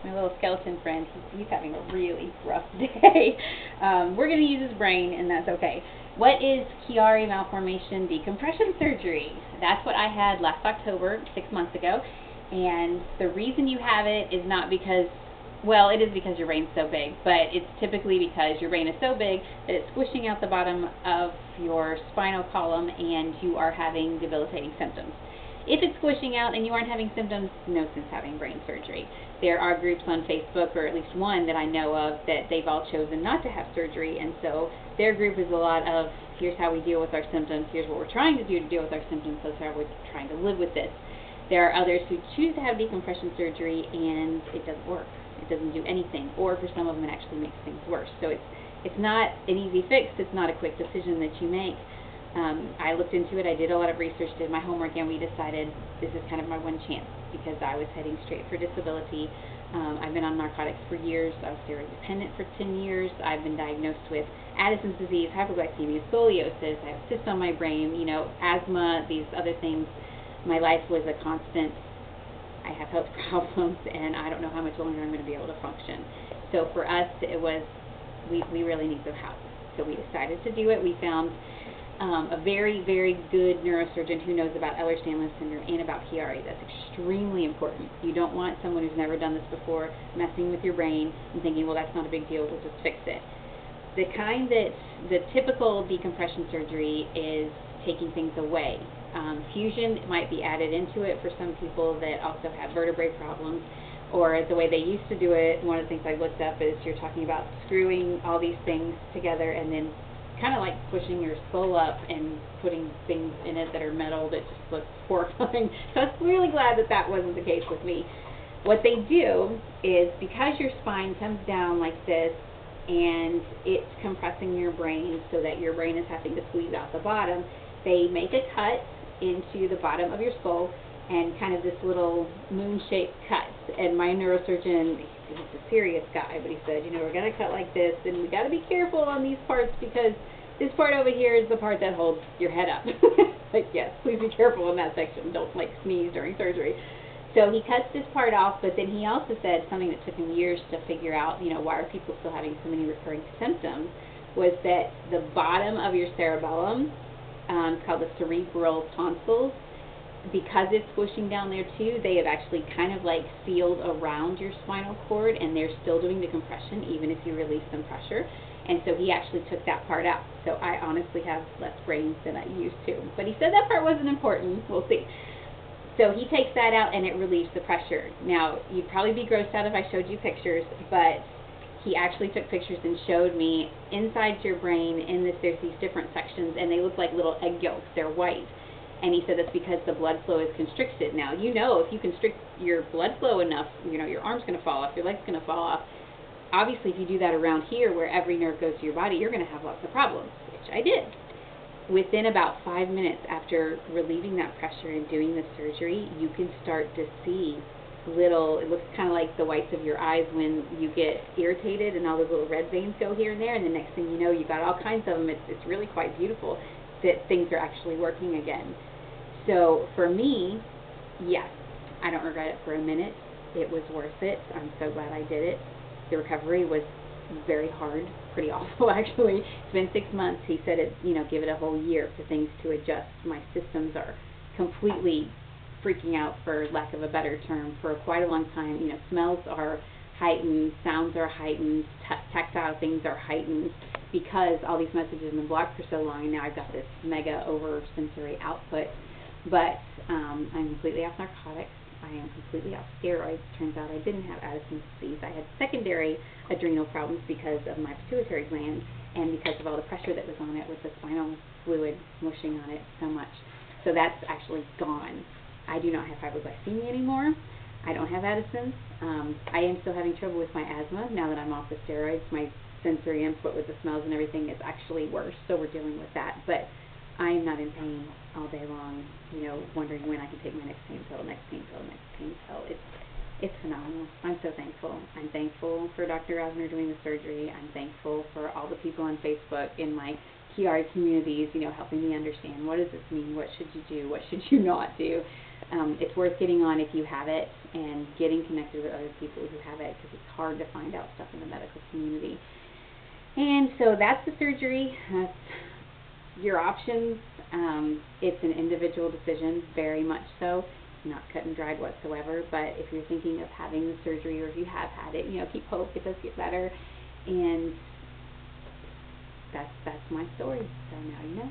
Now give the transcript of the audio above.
my little skeleton friend, he's having a really rough day. We're going to use his brain, and that's okay. What is Chiari malformation decompression surgery? That's what I had last October, 6 months ago. And the reason you have it is not because, well, it is because your brain's so big, but it's typically because your brain is so big that it's squishing out the bottom of your spinal column and you are having debilitating symptoms. If it's squishing out and you aren't having symptoms, no sense having brain surgery. There are groups on Facebook, or at least one that I know of, that they've all chosen not to have surgery, and so their group is a lot of, here's how we deal with our symptoms, here's what we're trying to do to deal with our symptoms, so how we're trying to live with this. There are others who choose to have decompression surgery and it doesn't work. It doesn't do anything, or for some of them it actually makes things worse. So it's not an easy fix, it's not a quick decision that you make. I looked into it, I did a lot of research, did my homework, and we decided this is kind of my one chance because I was heading straight for disability. I've been on narcotics for years, I was steroid dependent for 10 years, I've been diagnosed with Addison's disease, hypoglycemia, scoliosis, I have cysts on my brain, you know, asthma, these other things. My life was a constant, I have health problems, and I don't know how much longer I'm going to be able to function. So for us, it was, we really need some help. So we decided to do it. We found a very, very good neurosurgeon who knows about Ehlers-Danlos syndrome and about Chiari. That's extremely important. You don't want someone who's never done this before messing with your brain and thinking, well, that's not a big deal, we'll just fix it. The kind that, the typical decompression surgery is taking things away. Fusion might be added into it for some people that also have vertebrae problems, or the way they used to do it, one of the things I looked up is you're talking about screwing all these things together and then kind of like pushing your skull up and putting things in it that are metal that just looks horrifying. So I was really glad that that wasn't the case with me. What they do is, because your spine comes down like this and it's compressing your brain so that your brain is having to squeeze out the bottom, they make a cut into the bottom of your skull and kind of this little moon-shaped cut. And my neurosurgeon, he's a serious guy, but he said, you know, we're going to cut like this, and we got to be careful on these parts because this part over here is the part that holds your head up. Like, yes, please be careful in that section. Don't, like, sneeze during surgery. So he cuts this part off, but then he also said something that took him years to figure out, you know, why are people still having so many recurring symptoms, was that the bottom of your cerebellum, it's called the cerebral tonsils, because it's squishing down there too, they have actually kind of like sealed around your spinal cord, and they're still doing the compression even if you release some pressure. And so he actually took that part out. So I honestly have less brains than I used to. But he said that part wasn't important. We'll see. So he takes that out and it relieves the pressure. Now, you'd probably be grossed out if I showed you pictures, but he actually took pictures and showed me inside your brain, in this, there's these different sections, and they look like little egg yolks. They're white. And he said that's because the blood flow is constricted. Now, you know, if you constrict your blood flow enough, you know, your arm's going to fall off, your leg's going to fall off. Obviously, if you do that around here where every nerve goes to your body, you're going to have lots of problems, which I did. Within about 5 minutes after relieving that pressure and doing the surgery, you can start to see little, it looks kind of like the whites of your eyes when you get irritated and all those little red veins go here and there, and the next thing you know, you've got all kinds of them. It's really quite beautiful that things are actually working again. So for me, yes, I don't regret it for a minute. It was worth it. I'm so glad I did it. The recovery was very hard, pretty awful actually. It's been 6 months. He said it, you know, give it a whole year for things to adjust. My systems are completely freaking out, for lack of a better term, for quite a long time. You know, smells are heightened, sounds are heightened, tactile things are heightened, because all these messages have been blocked for so long, and now I've got this mega over-sensory output. But I'm completely off narcotics. I am completely off steroids. Turns out I didn't have Addison's disease. I had secondary adrenal problems because of my pituitary gland and because of all the pressure that was on it with the spinal fluid mushing on it so much. So that's actually gone. I do not have hypoglycemia anymore. I don't have Addison's. I am still having trouble with my asthma now that I'm off the steroids. My sensory input with the smells and everything is actually worse, so we're dealing with that. But I'm not in pain all day long, you know, wondering when I can take my next pain pill, next pain pill, next pain pill. It's phenomenal. I'm so thankful. I'm thankful for Dr. Rasner doing the surgery. I'm thankful for all the people on Facebook in my Chiari communities, you know, helping me understand what does this mean, what should you do, what should you not do. It's worth getting on if you have it and getting connected with other people who have it, because it's hard to find out stuff in the medical community. And so that's the surgery. That's your options. It's an individual decision, very much so, not cut and dried whatsoever. But if you're thinking of having the surgery, or if you have had it, you know, keep hope. It does get better. And that's my story. So now you know.